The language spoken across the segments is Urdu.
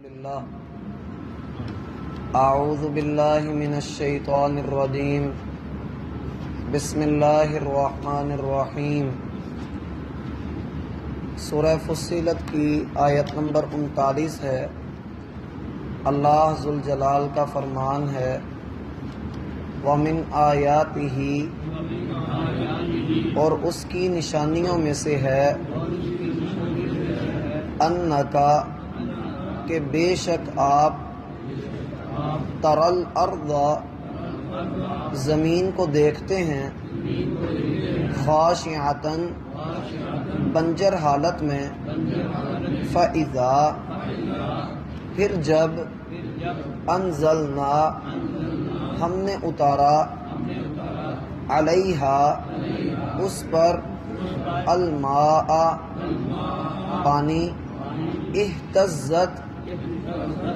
لله اعوذ باللہ من الشیطان الرجیم بسم اللہ الرحمن الرحیم۔ سورہ فصلت کی آیت نمبر 39 ہے۔ اللہ ذوالجلال کا فرمان ہے وَمِنْ آیاتِهِ، اور اس کی نشانیوں میں سے ہے اَنَّکَ، کہ بے شک آپ ترل ارض، زمین کو دیکھتے ہیں، خاشعۃً، بنجر حالت میں، فَإِذَا، پھر جب، انزلنا، ہم نے اتارا، علیہا، اس پر، الماء، پانی، اہتزت،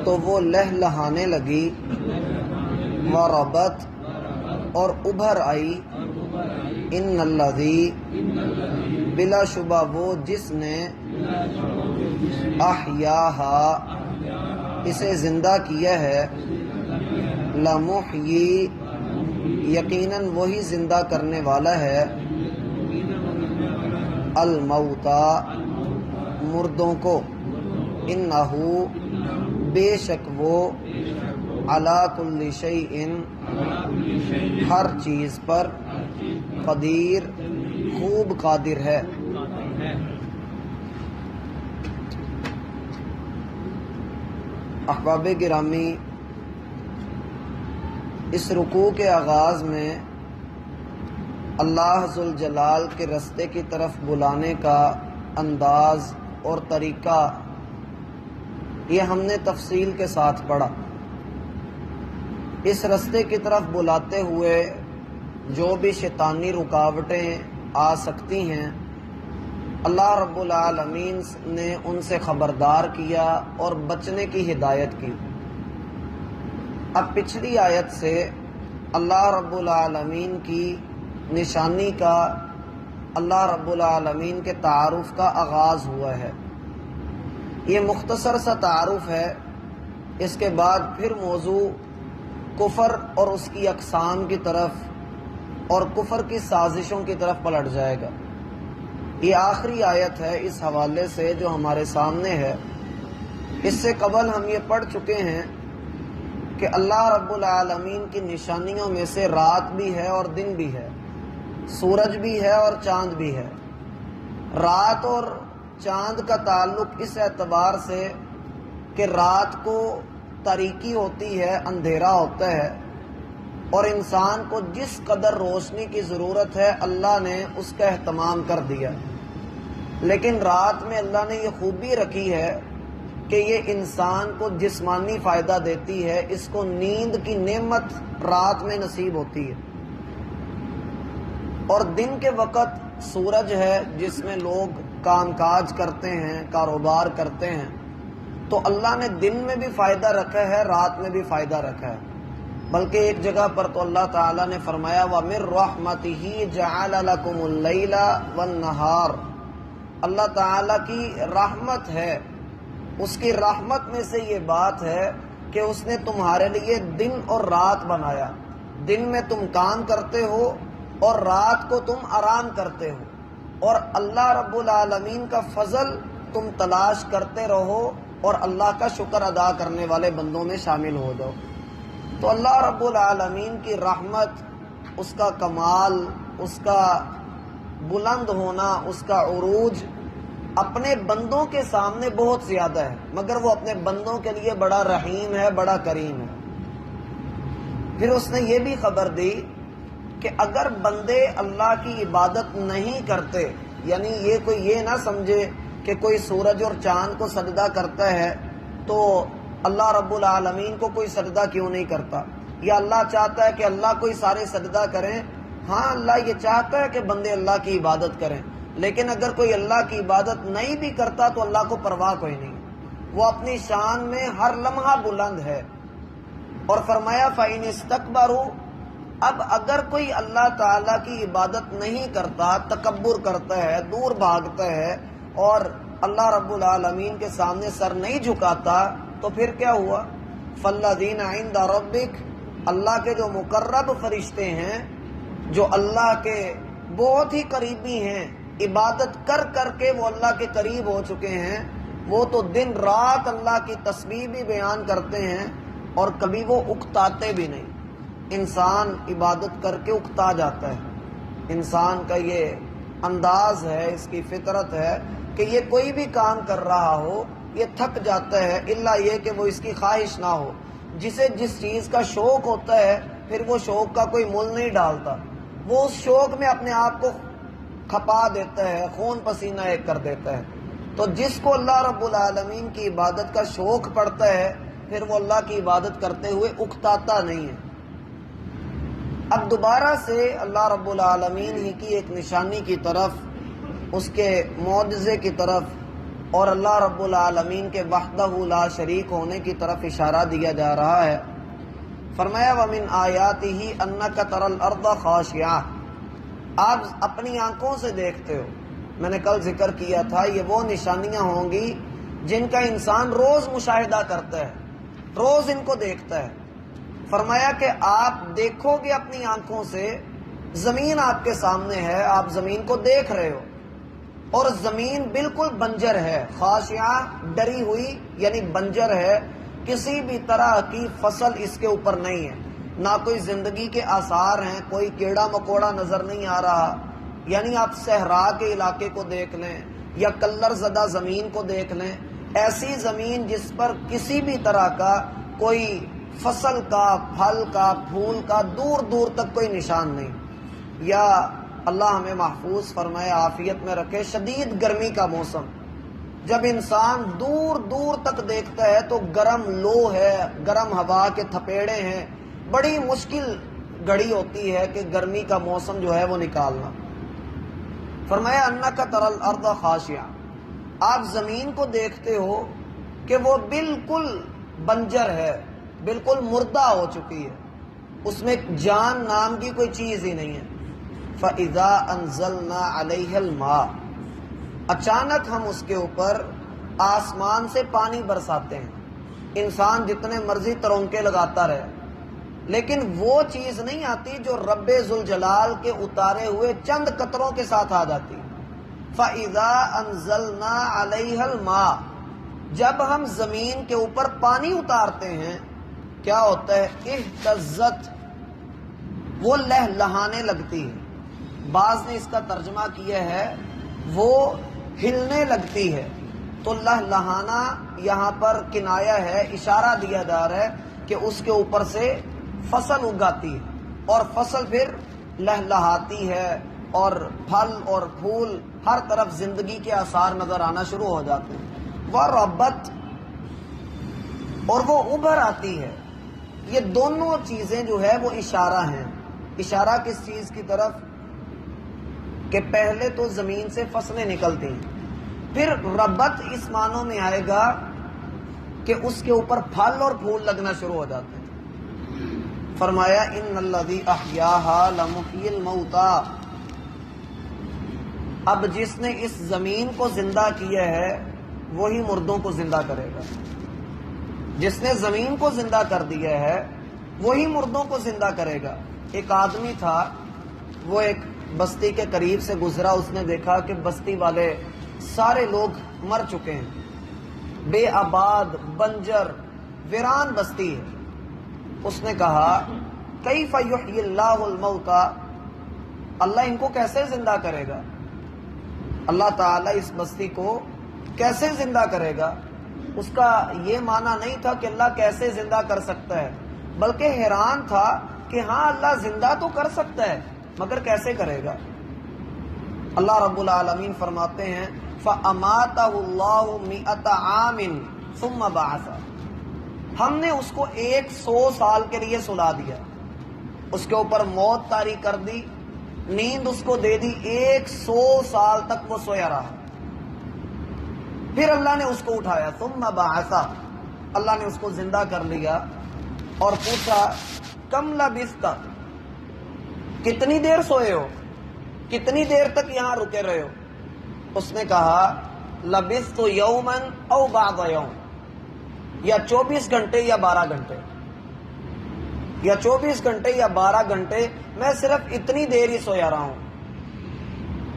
تو وہ لہلہانے لگی، وربت، اور ابھر آئی، ان الذی، بلا شبہ وہ جس نے، احیاہا، اسے زندہ کیا ہے، لمحیی، یقیناً وہی زندہ کرنے والا ہے، الموتا، مردوں کو، انہو، بے شک وہ، علی کل شیء، ہر چیز پر، قدیر، خوب قادر ہے۔ احباب گرامی، اس رکوع کے آغاز میں اللہ ذوالجلال کے رستے کی طرف بلانے کا انداز اور طریقہ یہ ہم نے تفصیل کے ساتھ پڑھا۔ اس رستے کی طرف بلاتے ہوئے جو بھی شیطانی رکاوٹیں آ سکتی ہیں، اللہ رب العالمین نے ان سے خبردار کیا اور بچنے کی ہدایت کی۔ اب پچھلی آیت سے اللہ رب العالمین کی نشانی کا، اللہ رب العالمین کے تعارف کا آغاز ہوا ہے۔ یہ مختصر سا تعارف ہے، اس کے بعد پھر موضوع کفر اور اس کی اقسام کی طرف اور کفر کی سازشوں کی طرف پلٹ جائے گا۔ یہ آخری آیت ہے اس حوالے سے جو ہمارے سامنے ہے۔ اس سے قبل ہم یہ پڑھ چکے ہیں کہ اللہ رب العالمین کی نشانیوں میں سے رات بھی ہے اور دن بھی ہے، سورج بھی ہے اور چاند بھی ہے۔ رات اور چاند کا تعلق اس اعتبار سے کہ رات کو تاریکی ہوتی ہے، اندھیرا ہوتا ہے، اور انسان کو جس قدر روشنی کی ضرورت ہے اللہ نے اس کا اہتمام کر دیا۔ لیکن رات میں اللہ نے یہ خوبی رکھی ہے کہ یہ انسان کو جسمانی فائدہ دیتی ہے، اس کو نیند کی نعمت رات میں نصیب ہوتی ہے۔ اور دن کے وقت سورج ہے جس میں لوگ کام کاج کرتے ہیں، کاروبار کرتے ہیں، تو اللہ نے دن میں بھی فائدہ رکھا ہے، رات میں بھی فائدہ رکھا ہے۔ بلکہ ایک جگہ پر تو اللہ تعالیٰ نے فرمایا وَمِن رَحْمَتِهِ جَعَلَ لَكُمُ اللَّيْلَ وَالنَّهَارَ، اللہ تعالیٰ کی رحمت ہے، اس کی رحمت میں سے یہ بات ہے کہ اس نے تمہارے لیے دن اور رات بنایا۔ دن میں تم کام کرتے ہو اور رات کو تم آرام کرتے ہو، اور اللہ رب العالمین کا فضل تم تلاش کرتے رہو اور اللہ کا شکر ادا کرنے والے بندوں میں شامل ہو جاؤ۔ تو اللہ رب العالمین کی رحمت، اس کا کمال، اس کا بلند ہونا، اس کا عروج اپنے بندوں کے سامنے بہت زیادہ ہے، مگر وہ اپنے بندوں کے لیے بڑا رحیم ہے، بڑا کریم ہے۔ پھر اس نے یہ بھی خبر دی کہ اگر بندے اللہ کی عبادت نہیں کرتے، یعنی یہ کوئی یہ نہ سمجھے کہ کوئی سورج اور چاند کو سجدہ کرتا ہے تو اللہ رب العالمین کو کوئی سجدہ کیوں نہیں کرتا، یا اللہ چاہتا ہے کہ اللہ کوئی سارے سجدہ کریں۔ ہاں، اللہ یہ چاہتا ہے کہ بندے اللہ کی عبادت کریں، لیکن اگر کوئی اللہ کی عبادت نہیں بھی کرتا تو اللہ کو پرواہ کوئی نہیں، وہ اپنی شان میں ہر لمحہ بلند ہے۔ اور فرمایا فَإِنِ اسْتَكْبَرُوا، اب اگر کوئی اللہ تعالیٰ کی عبادت نہیں کرتا، تکبر کرتا ہے، دور بھاگتا ہے اور اللہ رب العالمین کے سامنے سر نہیں جھکاتا، تو پھر کیا ہوا؟ فالذین عند ربک، اللہ کے جو مقرب فرشتے ہیں، جو اللہ کے بہت ہی قریبی ہیں، عبادت کر کر کے وہ اللہ کے قریب ہو چکے ہیں، وہ تو دن رات اللہ کی تسبیح بھی بیان کرتے ہیں اور کبھی وہ اکتاتے بھی نہیں۔ انسان عبادت کر کے اکتا جاتا ہے، انسان کا یہ انداز ہے، اس کی فطرت ہے کہ یہ کوئی بھی کام کر رہا ہو یہ تھک جاتا ہے، الا یہ کہ وہ اس کی خواہش نہ ہو۔ جسے جس چیز کا شوق ہوتا ہے پھر وہ شوق کا کوئی مول نہیں ڈالتا، وہ اس شوق میں اپنے آپ کو کھپا دیتا ہے، خون پسینہ ایک کر دیتا ہے۔ تو جس کو اللہ رب العالمین کی عبادت کا شوق پڑتا ہے پھر وہ اللہ کی عبادت کرتے ہوئے اکتاتا نہیں ہے۔ اب دوبارہ سے اللہ رب العالمین ہی کی ایک نشانی کی طرف، اس کے معجزے کی طرف اور اللہ رب العالمین کے وحدہ لا شریک ہونے کی طرف اشارہ دیا جا رہا ہے۔ فرمایا وَمِنْ آیَاتِهِ أَنَّكَ تَرَى الْأَرْضَ خَاشِعَةً، آپ اپنی آنکھوں سے دیکھتے ہو۔ میں نے کل ذکر کیا تھا یہ وہ نشانیاں ہوں گی جن کا انسان روز مشاہدہ کرتا ہے، روز ان کو دیکھتا ہے۔ فرمایا کہ آپ دیکھو گے اپنی آنکھوں سے، زمین آپ کے سامنے ہے، آپ زمین کو دیکھ رہے ہو اور زمین بالکل بنجر ہے، خاشعہ ڈری ہوئی یعنی بنجر ہے، کسی بھی طرح کی فصل اس کے اوپر نہیں ہے، نہ کوئی زندگی کے آثار ہیں، کوئی کیڑا مکوڑا نظر نہیں آ رہا۔ یعنی آپ صحرا کے علاقے کو دیکھ لیں یا کلر زدہ زمین کو دیکھ لیں، ایسی زمین جس پر کسی بھی طرح کا کوئی فصل کا، پھل کا، پھول کا دور دور تک کوئی نشان نہیں۔ یا اللہ ہمیں محفوظ فرمائے، عافیت میں رکھے، شدید گرمی کا موسم، جب انسان دور دور تک دیکھتا ہے تو گرم لو ہے، گرم ہوا کے تھپیڑے ہیں، بڑی مشکل گھڑی ہوتی ہے کہ گرمی کا موسم جو ہے وہ نکالنا۔ فرمایا انک تری الارض خاشعہ، آپ زمین کو دیکھتے ہو کہ وہ بالکل بنجر ہے، بالکل مردہ ہو چکی ہے، اس میں جان نام کی کوئی چیز ہی نہیں ہے۔ فَإِذَا أَنزَلْنَا عَلَيْهَا الْمَاءَ، اچانک ہم اس کے اوپر آسمان سے پانی برساتے ہیں۔ انسان جتنے مرضی ترونکے لگاتا رہے لیکن وہ چیز نہیں آتی جو رب ذوالجلال کے اتارے ہوئے چند قطروں کے ساتھ آ جاتی۔ فَإِذَا أَنزَلْنَا عَلَيْهَا الْمَاءَ، جب ہم زمین کے اوپر پانی اتارتے ہیں کیا ہوتا ہے؟ اہتزت، وہ لہلہانے لگتی ہے۔ بعض نے اس کا ترجمہ کیا ہے وہ ہلنے لگتی ہے۔ تو لہلہانا یہاں پر کنایہ ہے، اشارہ دیا جا رہا ہے کہ اس کے اوپر سے فصل اگاتی ہے اور فصل پھر لہلہاتی ہے اور پھل اور پھول ہر طرف زندگی کے آثار نظر آنا شروع ہو جاتے ہیں۔ وَرَبَّتْ، اور وہ ابھر آتی ہے۔ یہ دونوں چیزیں جو ہے وہ اشارہ ہیں۔ اشارہ کس چیز کی طرف؟ کہ پہلے تو زمین سے فصلیں نکلتی ہیں، پھر ربت اس معنوں میں آئے گا کہ اس کے اوپر پھل اور پھول لگنا شروع ہو جاتے ہیں۔ فرمایا ان الذی احیاھا لمحیی الموتى، اب جس نے اس زمین کو زندہ کیا ہے وہی مردوں کو زندہ کرے گا۔ جس نے زمین کو زندہ کر دیا ہے وہی مردوں کو زندہ کرے گا۔ ایک آدمی تھا، وہ ایک بستی کے قریب سے گزرا، اس نے دیکھا کہ بستی والے سارے لوگ مر چکے ہیں، بے آباد، بنجر، ویران بستی ہے۔ اس نے کہا کیف یحیی اللہ الموتى، اللہ ان کو کیسے زندہ کرے گا؟ اللہ تعالیٰ اس بستی کو کیسے زندہ کرے گا؟ اس کا یہ معنی نہیں تھا کہ اللہ کیسے زندہ کر سکتا ہے، بلکہ حیران تھا کہ ہاں اللہ زندہ تو کر سکتا ہے مگر کیسے کرے گا؟ اللہ رب العالمین فرماتے ہیں فَأَمَاتَهُ اللَّهُ مِئَةَ عَامٍ ثُمَّ بَعَثَ، ہم نے اس کو 100 سال کے لیے سلا دیا، اس کے اوپر موت طاری کر دی، نیند اس کو دے دی، 100 سال تک وہ سویا رہا، پھر اللہ نے اس کو اٹھایا، ثم بعث، اللہ نے اس کو زندہ کر لیا اور پوچھا کم لبثت، کتنی دیر سوئے ہو، کتنی دیر تک یہاں رکے رہے ہو؟ اس نے کہا لبثت یوما او بعض یوم، یا 24 گھنٹے یا 12 گھنٹے، یا 24 گھنٹے یا 12 گھنٹے، میں صرف اتنی دیر ہی سویا رہا ہوں۔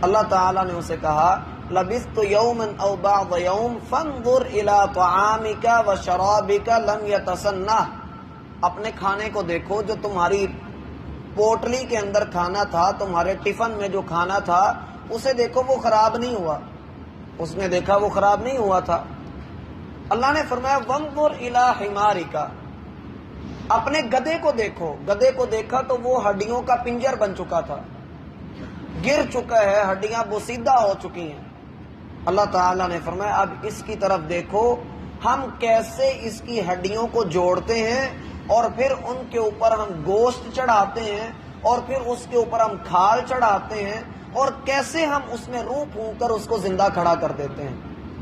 اللہ تعالیٰ نے اسے کہا لبثت یوما او بعض یوم فانظر الی طعامک وشرابک لم یتسنہ، اپنے کھانے کو دیکھو، جو تمہاری پوٹلی کے اندر کھانا تھا، تمہارے ٹفن میں جو کھانا تھا، اسے دیکھو وہ خراب نہیں ہوا، اس نے دیکھا وہ خراب نہیں ہوا تھا۔ اللہ نے فرمایا وانظر الی حمارک، اپنے گدھے کو دیکھو، گدھے کو دیکھا تو وہ ہڈیوں کا پنجر بن چکا تھا، گر چکا ہے، ہڈیاں بوسیدہ ہو چکی ہیں۔ اللہ تعالیٰ نے فرمایا اب اس کی طرف دیکھو، ہم کیسے اس کی ہڈیوں کو جوڑتے ہیں اور پھر ان کے اوپر ہم گوشت چڑھاتے ہیں اور پھر اس کے اوپر ہم کھال چڑھاتے ہیں اور کیسے ہم اس میں روح پھونک کر اس کو زندہ کھڑا کر دیتے ہیں۔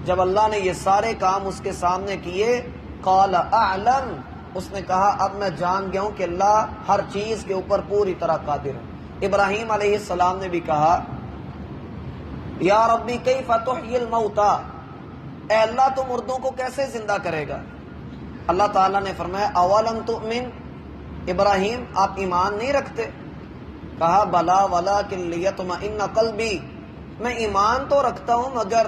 جب اللہ نے یہ سارے کام اس کے سامنے کیے، قال اعلم، اس نے کہا اب میں جان گیا ہوں کہ اللہ ہر چیز کے اوپر پوری طرح قادر ہے۔ ابراہیم علیہ السلام نے بھی کہا یا ربی کیف تحیی الموتى، اے اللہ تو مردوں کو کیسے زندہ کرے گا؟ اللہ تعالیٰ نے فرمایا اولم تؤمن، ابراہیم آپ ایمان نہیں رکھتے؟ کہا بلا ولکن لیطمئن قلبی، میں ایمان تو رکھتا ہوں مگر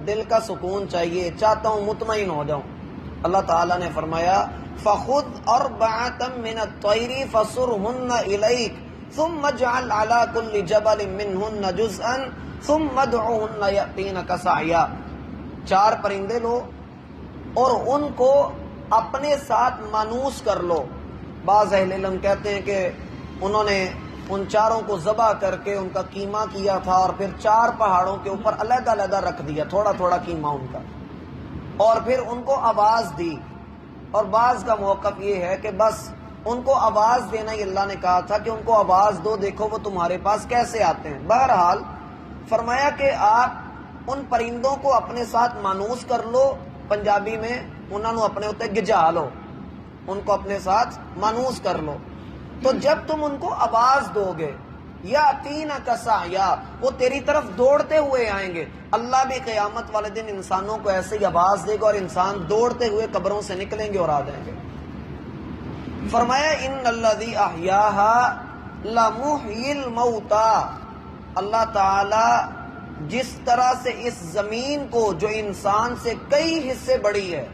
دل کا سکون چاہیے، چاہتا ہوں مطمئن ہو جاؤں۔ اللہ تعالیٰ نے فرمایا فخذ اربعۃ من الطیر فصرهن الیک ثم اجعل على كل جبل منهن جزءا ثم ادعوهن یأتینک سعیا، 4 پرندے لو اور ان کو اپنے ساتھ مانوس کر لو۔ بعض اہل علم کہتے ہیں کہ انہوں نے ان 4 کو ذبح کر کے ان کا قیمہ کیا تھا اور پھر 4 پہاڑوں کے اوپر علیحدہ علیحدہ رکھ دیا، تھوڑا تھوڑا قیمہ ان کا، اور پھر ان کو آواز دی۔ اور بعض کا موقف یہ ہے کہ بس ان کو آواز دینا ہی اللہ نے کہا تھا کہ ان کو آواز دو، دیکھو وہ تمہارے پاس کیسے آتے ہیں۔ بہرحال فرمایا کہ آپ ان پرندوں کو اپنے ساتھ مانوس کر لو، پنجابی میں انہوں نے اپنے ہوتے گجا لو، ان کو اپنے ساتھ مانوس کر لو، تو جب تم ان کو آواز دو گے یأتینک سعیا، وہ تیری طرف دوڑتے ہوئے آئیں گے۔ اللہ بھی قیامت والے دن انسانوں کو ایسے ہی آواز دے گا اور انسان دوڑتے ہوئے قبروں سے نکلیں گے اور آ جائیں گے۔ فرمایا ان الذی احیاھا لمحیی الموتى، اللہ تعالی جس طرح سے اس زمین کو جو انسان سے کئی حصے بڑی ہے،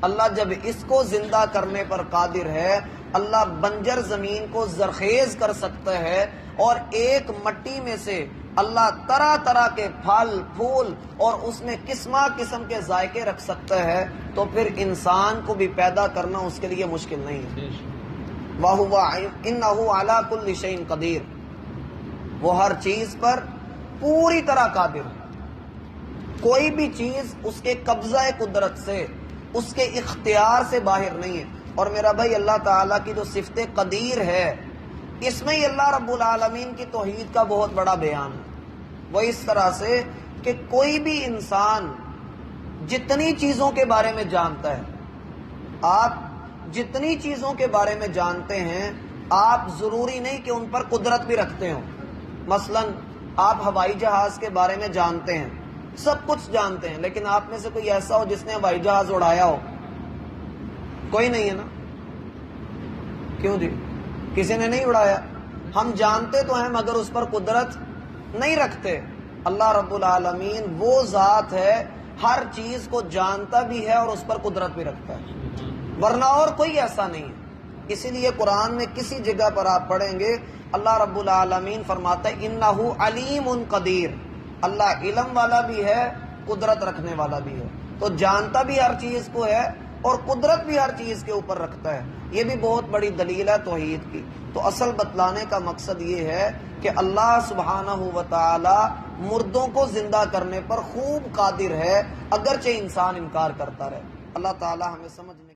اللہ جب اس کو زندہ کرنے پر قادر ہے، اللہ بنجر زمین کو زرخیز کر سکتا ہے اور ایک مٹی میں سے اللہ طرح طرح کے پھل پھول اور اس میں قسمہ قسم کے ذائقے رکھ سکتا ہے، تو پھر انسان کو بھی پیدا کرنا اس کے لیے مشکل نہیں ہے۔ وَهُوَ إِنَّهُ عَلَى كُلِّ شَيْءٍ قدیر، وہ ہر چیز پر پوری طرح قادر ہے، کوئی بھی چیز اس کے قبضہ قدرت سے، اس کے اختیار سے باہر نہیں ہے۔ اور میرا بھائی اللہ تعالیٰ کی جو صفت قدیر ہے، اس میں ہی اللہ رب العالمین کی توحید کا بہت بڑا بیان ہے۔ وہ اس طرح سے کہ کوئی بھی انسان جتنی چیزوں کے بارے میں جانتا ہے، آپ جتنی چیزوں کے بارے میں جانتے ہیں، آپ ضروری نہیں کہ ان پر قدرت بھی رکھتے ہوں۔ مثلا آپ ہوائی جہاز کے بارے میں جانتے ہیں، سب کچھ جانتے ہیں، لیکن آپ میں سے کوئی ایسا ہو جس نے ہوائی جہاز اڑایا ہو؟ کوئی نہیں ہے نا؟ کیوں جی؟ کسی نے نہیں اڑایا۔ ہم جانتے تو ہیں مگر اس پر قدرت نہیں رکھتے۔ اللہ رب العالمین وہ ذات ہے، ہر چیز کو جانتا بھی ہے اور اس پر قدرت بھی رکھتا ہے، ورنہ اور کوئی ایسا نہیں ہے۔ اسی لیے قرآن میں کسی جگہ پر آپ پڑھیں گے اللہ رب العالمین فرماتا ہے انہ علیم قدیر، اللہ علم والا بھی ہے، قدرت رکھنے والا بھی ہے، تو جانتا بھی ہر چیز کو ہے اور قدرت بھی ہر چیز کے اوپر رکھتا ہے۔ یہ بھی بہت بڑی دلیل ہے توحید کی۔ تو اصل بتلانے کا مقصد یہ ہے کہ اللہ سبحانہ و تعالی مردوں کو زندہ کرنے پر خوب قادر ہے، اگرچہ انسان انکار کرتا رہے۔ اللہ تعالی ہمیں سمجھنے